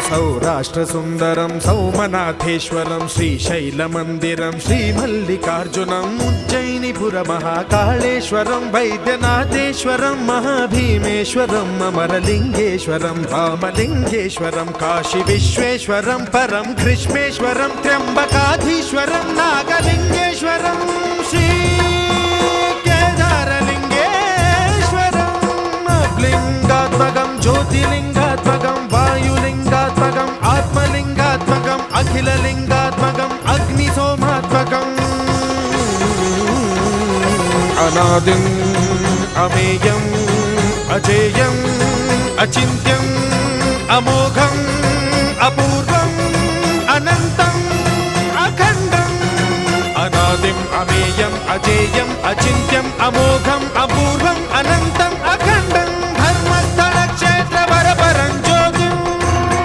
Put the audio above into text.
सौराष्ट्रसुन्दरं सौमनाथेश्वरं श्रीशैलमन्दिरं श्रीमल्लिकार्जुनम् उज्जयिनीपुरमहाकाळेश्वरं वैद्यनाथेश्वरं महाभीमेश्वरम् अमरलिङ्गेश्वरं रामलिङ्गेश्वरं काशीविश्वेश्वरं परं ग्रीष्मेश्वरं त्र्यम्बकाधीश्वरं नागलिङ्गेश्वरं लिंगात्मकं ज्योतिलिंगात्मकं वायुलिंगात्मकं आत्मलिंगात्मकं अखिललिंगात्मकं अग्निसोमात्मकं अनादिं अमेयं अजेयं अचिन्त्यं अमोघं अपूर्वं अनन्तं अखण्डं अनादिं अमेयं अजेयं अचिन्त्यं अमोघं